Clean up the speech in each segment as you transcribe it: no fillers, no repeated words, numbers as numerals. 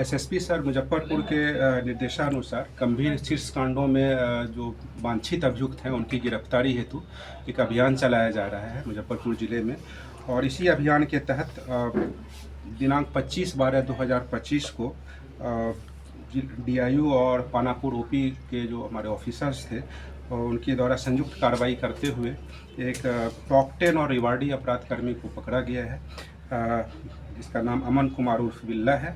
SSP sir Muzaffarpur के निर्देशानुसार गंभीर शीर्षकांडों में जो वांछित अभियुक्त हैं उनकी गिरफ्तारी हेतु एक अभियान चलाया जा रहा है मुजफ्फरपुर ज़िले में। और इसी अभियान के तहत दिनांक 25/12/2025 को डीआईयू और पानापुर ओपी के जो हमारे ऑफिसर्स थे और उनके द्वारा संयुक्त कार्रवाई करते हुए एक टॉप 10 और रिवार्डी अपराधकर्मी को पकड़ा गया है। इसका नाम अमन कुमार उर्फ बिल्ला है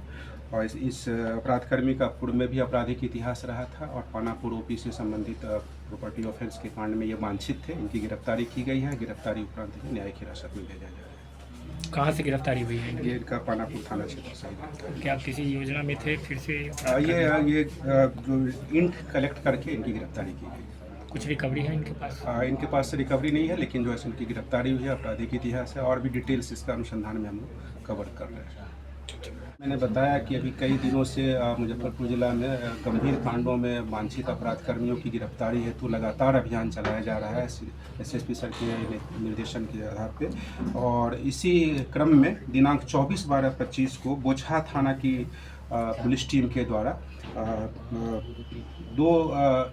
और इस अपराधकर्मी का पूर्व में भी आपराधिक इतिहास रहा था और पानापुर ओपी से संबंधित प्रॉपर्टी ऑफेंस के कांड में ये वांछित थे। इनकी गिरफ्तारी की गई है। गिरफ्तारी उपरांत न्यायिक हिरासत में भेजा जा रहा है। कहाँ से गिरफ्तारी हुई है? ये इनका पानापुर थाना क्षेत्र से। क्या किसी योजना में थे फिर से? ये जो इंट कलेक्ट करके इनकी गिरफ्तारी की गई। कुछ रिकवरी है इनके पास? इनके पास से रिकवरी नहीं है, लेकिन जो है इनकी गिरफ्तारी हुई है। आपराधिक इतिहास है और भी डिटेल्स इसका अनुसंधान में हम लोग कवर कर रहे हैं। मैंने बताया कि अभी कई दिनों से मुजफ्फरपुर जिला में गंभीर कांडों में वांछित अपराधकर्मियों की गिरफ्तारी हेतु लगातार अभियान चलाया जा रहा है एसएसपी सर के निर्देशन के आधार पे। और इसी क्रम में दिनांक 24/12/25 को बोचहा थाना की पुलिस टीम के द्वारा दो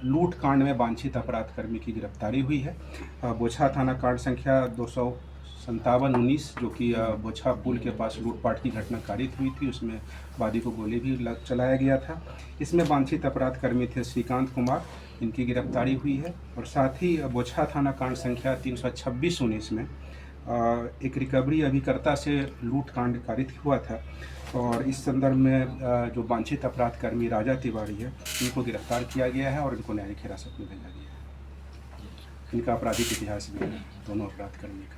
लूट कांड में वांछित अपराधकर्मी की गिरफ्तारी हुई है। बोचहा थाना कांड संख्या 257-19 जो कि बोचहा पुल के पास लूटपाट की घटना कारित हुई थी, उसमें वादी को गोली भी चलाया गया था। इसमें वांछित अपराधकर्मी थे श्रीकांत कुमार, इनकी गिरफ्तारी हुई है। और साथ ही बोचहा थाना कांड संख्या 326-19 में एक रिकवरी अभिकर्ता से लूट कांड कारित हुआ था और इस संदर्भ में जो वांछित अपराधकर्मी राजा तिवारी है, इनको गिरफ्तार किया गया है और इनको न्यायिक हिरासत में भेजा गया है। इनका आपराधिक इतिहास भी है दोनों अपराधकर्मी का।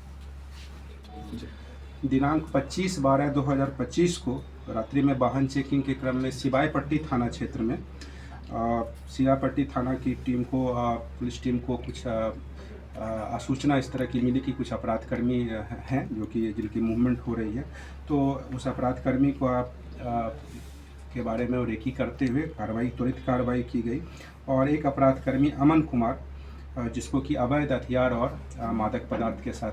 दिनांक 25/12/2025 को रात्रि में वाहन चेकिंग के क्रम में सिवायपट्टी थाना क्षेत्र में सिवायपट्टी थाना की टीम को पुलिस टीम को कुछ सूचना इस तरह की मिली कि कुछ अपराधकर्मी हैं जो कि जिनकी मूवमेंट हो रही है। तो उस अपराधकर्मी को के बारे में रेकी करते हुए त्वरित कार्रवाई की गई और एक अपराधकर्मी अमन कुमार जिसको कि अवैध हथियार और मादक पदार्थ के साथ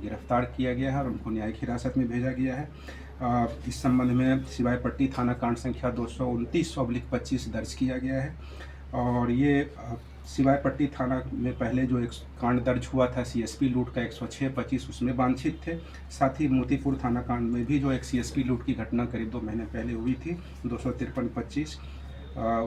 गिरफ्तार किया गया है और उनको न्यायिक हिरासत में भेजा गया है। इस संबंध में सिवायपट्टी थाना कांड संख्या 229/25 दर्ज किया गया है। और ये सिवायपट्टी थाना में पहले जो एक कांड दर्ज हुआ था सीएसपी लूट का 106/25 उसमें वांछित थे। साथ ही मोतीपुर थाना कांड में भी जो एक सीएसपी लूट की घटना करीब 2 महीने पहले हुई थी 253/25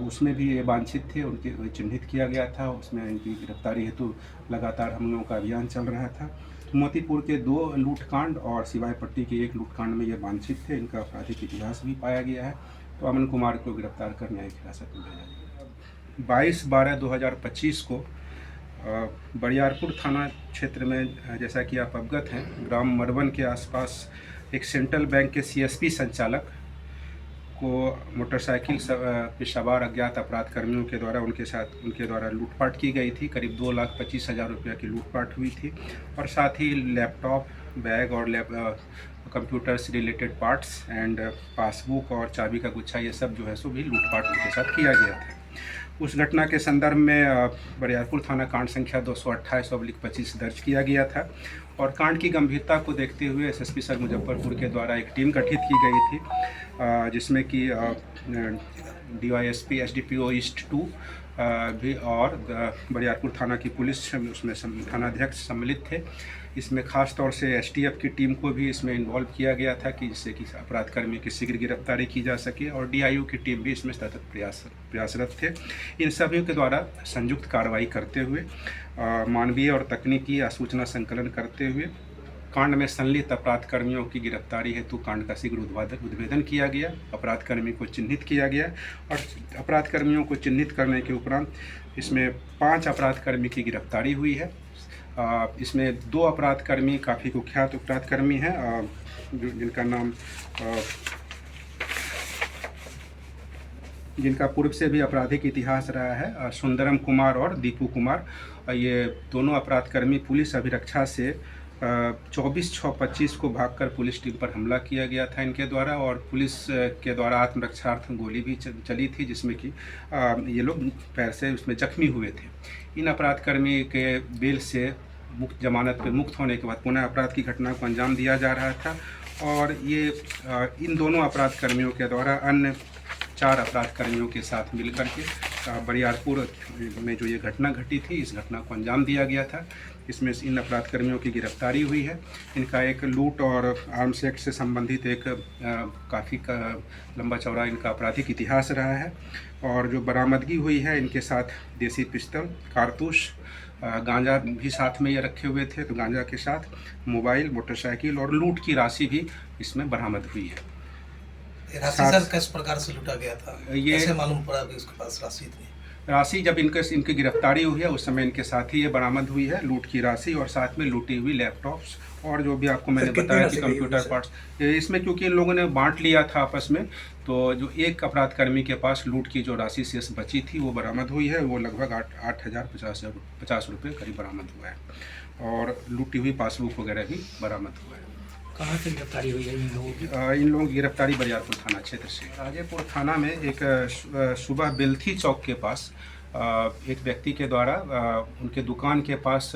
उसमें भी ये वांछित थे, उनके चिन्हित किया गया था। उसमें इनकी गिरफ्तारी हेतु लगातार हम लोगों का अभियान चल रहा था। तो मोतीपुर के 2 लूटकांड और सिवायपट्टी के 1 लूटकांड में ये वांछित थे। इनका आपराधिक इतिहास भी पाया गया है। तो अमन कुमार को गिरफ्तार कर न्यायिक हिरासत में भेजा गया। 22/12/2025 को बरियारपुर थाना क्षेत्र में जैसा कि आप अवगत हैं, ग्राम मरवन के आसपास एक सेंट्रल बैंक के सीएसपी संचालक को मोटरसाइकिल पे सवार अज्ञात अपराधकर्मियों के द्वारा उनके द्वारा लूटपाट की गई थी। करीब 2,25,000 रुपये की लूटपाट हुई थी और साथ ही लैपटॉप, बैग और कंप्यूटर से रिलेटेड पार्ट्स एंड पासबुक और चाबी का गुच्छा, ये सब जो है सो भी लूटपाट उनके साथ किया गया था। उस घटना के संदर्भ में बरियारपुर थाना कांड संख्या 228/25 दर्ज किया गया था और कांड की गंभीरता को देखते हुए एसएसपी सर मुजफ्फरपुर के द्वारा एक टीम गठित की गई थी जिसमें कि डीवाईएसपी एसडीपीओ ईस्ट 2 भी और बरियारपुर थाना की पुलिस उसमें थानाध्यक्ष सम्मिलित थे। इसमें खास तौर से एसटीएफ की टीम को भी इसमें इन्वॉल्व किया गया था कि जिससे कि अपराधकर्मी की शीघ्र गिरफ्तारी की जा सके और डीआईयू की टीम भी इसमें सतत प्रयासरत थे। इन सभी के द्वारा संयुक्त कार्रवाई करते हुए मानवीय और तकनीकी सूचना संकलन करते हुए कांड में संलिप्त अपराधकर्मियों की गिरफ्तारी हेतु कांड का शीघ्र उद्भेदन किया गया। अपराधकर्मी को चिन्हित किया गया और अपराधकर्मियों को चिन्हित करने के उपरांत इसमें 5 अपराधकर्मी की गिरफ्तारी हुई है। इसमें 2 अपराधकर्मी काफ़ी कुख्यात अपराधकर्मी हैं जिनका पूर्व से भी आपराधिक इतिहास रहा है, सुंदरम कुमार और दीपू कुमार। ये दोनों अपराधकर्मी पुलिस अभिरक्षा से 24/6/25 को भागकर पुलिस टीम पर हमला किया गया था इनके द्वारा और पुलिस के द्वारा आत्मरक्षार्थ गोली भी चली थी जिसमें कि ये लोग पैर से उसमें जख्मी हुए थे। इन अपराधकर्मी के बेल से जमानत पर मुक्त होने के बाद पुनः अपराध की घटना को अंजाम दिया जा रहा था और ये इन दोनों अपराध कर्मियों के द्वारा अन्य 4 अपराध कर्मियों के साथ मिलकर के बरियारपुर में जो ये घटना घटी थी, इस घटना को अंजाम दिया गया था। इसमें इन अपराध कर्मियों की गिरफ्तारी हुई है। इनका एक लूट और आर्म्स एक्ट से संबंधित एक काफ़ी लंबा चौड़ा इनका आपराधिक इतिहास रहा है। और जो बरामदगी हुई है, इनके साथ देसी पिस्तौल, कारतूस, गांजा भी साथ में ये रखे हुए थे, तो गांजा के साथ मोबाइल, मोटरसाइकिल और लूट की राशि भी इसमें बरामद हुई है। राशि सर किस प्रकार से लूटा गया था, ये कैसे मालूम पड़ा कि उसके पास राशि थी? राशि जब इनकी गिरफ्तारी हुई है उस समय इनके साथ ही ये बरामद हुई है, लूट की राशि और साथ में लूटी हुई लैपटॉप्स और जो भी आपको मैंने बताया कि कंप्यूटर पार्ट्स। इसमें क्योंकि इन लोगों ने बांट लिया था आपस में, तो जो एक अपराध कर्मी के पास लूट की जो राशि शेष बची थी वो बरामद हुई है। वो लगभग 8,050 रुपये करीब बरामद हुआ है और लूटी हुई पासबुक वगैरह भी बरामद हुआ है। कहाँ से गिरफ्तारी हुई है इन लोगों की? इन लोगों की गिरफ्तारी बरियारपुर थाना क्षेत्र से। राजेपुर थाना में एक सुबह बेलथी चौक के पास एक व्यक्ति के द्वारा उनके दुकान के पास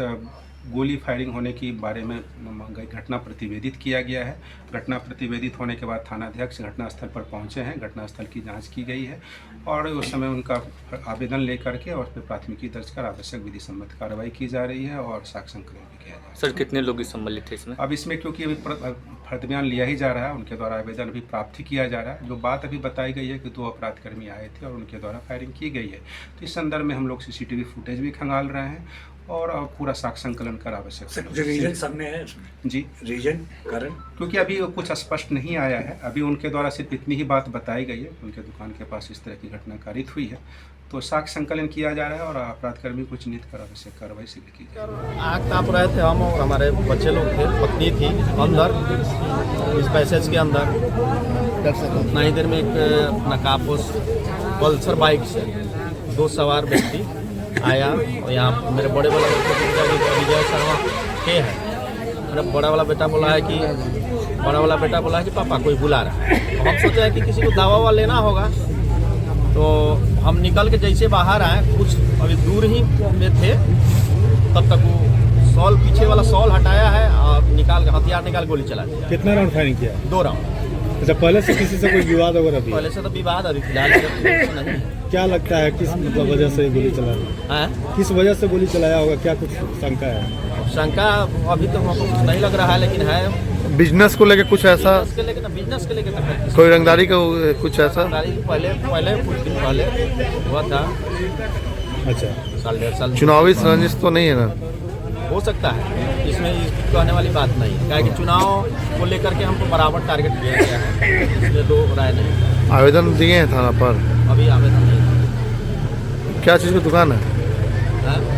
गोली फायरिंग होने की बारे में घटना प्रतिवेदित किया गया है। घटना प्रतिवेदित होने के बाद थानाध्यक्ष घटनास्थल पर पहुंचे हैं, घटनास्थल की जांच की गई है और उस समय उनका आवेदन लेकर के और उस पर प्राथमिकी दर्ज कर आवश्यक विधि सम्मत कार्रवाई की जा रही है और साक्ष्य संकलन भी किया जा रहा है। सर कितने लोग सम्मिलित थे इसमें? अब इसमें क्योंकि अभी फर्द बयान लिया ही जा रहा है, उनके द्वारा आवेदन अभी प्राप्त किया जा रहा है। जो बात अभी बताई गई है कि 2 अपराध कर्मी आए थे और उनके द्वारा फायरिंग की गई है, तो इस संदर्भ में हम लोग CCTV फुटेज भी खंगाल रहे हैं और पूरा साक्ष्य संकलन कर आवश्यक रीजन सामने है जी, रीजन कारण, क्योंकि अभी कुछ स्पष्ट नहीं आया है। अभी उनके द्वारा सिर्फ इतनी ही बात बताई गई है, उनके दुकान के पास इस तरह की घटना कारित हुई है, तो साक्ष्य संकलन किया जा रहा है और अपराधकर्मी को चिन्हित कर आवश्यक कार्रवाई से की जाएगी। आग ताप रहे थे हम और हमारे बच्चे लोग थे, पत्नी थी अंदर इस पैसेज के अंदर। उतना ही देर में एक नकाबपोश पल्सर बाइक से 2 सवार व्यक्ति आया और यहाँ मेरे बड़े वाला विजय शर्मा के है, मेरा बड़ा वाला बेटा बोला है कि पापा कोई बुला रहा है। तो हम सोचे हैं कि किसी को दवा वाला लेना होगा, तो हम निकल के जैसे बाहर आए, कुछ अभी दूर ही में थे, तब तक वो सॉल पीछे वाला सॉल हटाया है और हथियार निकाल गोली चला दिया। कितना राउंड फायरिंग किया? 2 राउंड। अच्छा, पहले से किसी से कोई विवाद वगैरह भी? पहले से तो विवाद अभी फिलहाल नहीं। क्या लगता है किस वजह से गोली चलाया है? किस वजह से गोली चलाया होगा, क्या कुछ शंका है? शंका अभी तो हमको कुछ नहीं लग रहा है, लेकिन है बिजनेस को लेके कुछ ऐसा, बिजनेस के लेके तो कोई रंगदारी का कुछ ऐसा पहले कुछ दिन पहले हुआ था। अच्छा, 1.5 साल चुनावी रंजिश तो नहीं है ना? हो सकता है, इसमें कहने वाली बात नहीं है, क्या कि चुनाव को लेकर के हमको बराबर टारगेट दिया गया है, इसलिए 2 राय नहीं। आवेदन दिए हैं थाना पर? अभी आवेदन नहीं। क्या चीज़ की दुकान है?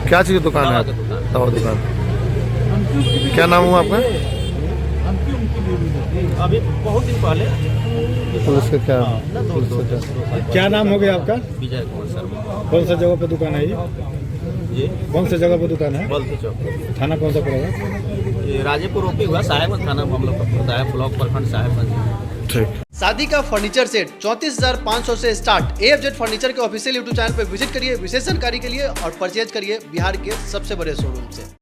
क्या चीज़ की दुकान है? दवा दुकान। क्या नाम हुआ आपका? अभी बहुत दिन पहले। पुलिस का क्या क्या नाम हो गया आपका? विजय कुमार शर्मा। कौन सा जगह पर दुकान है ये? जी, कौन सा जगह पर दुकान है? बल्थी चौक। थाना कौन सा पड़ेगा? ये राजेपुर ओपी हुआ, साहेबगंज थाना हम लोग का पड़ता है, ब्लॉक प्रखंड साहेबगंज। ठीक। शादी का फर्नीचर सेट 34,500 से स्टार्ट। AFZ फर्नीचर के ऑफिशियल YouTube चैनल पर विजिट करिए विशेष जानकारी के लिए और परचेज करिए बिहार के सबसे बड़े शोरूम से।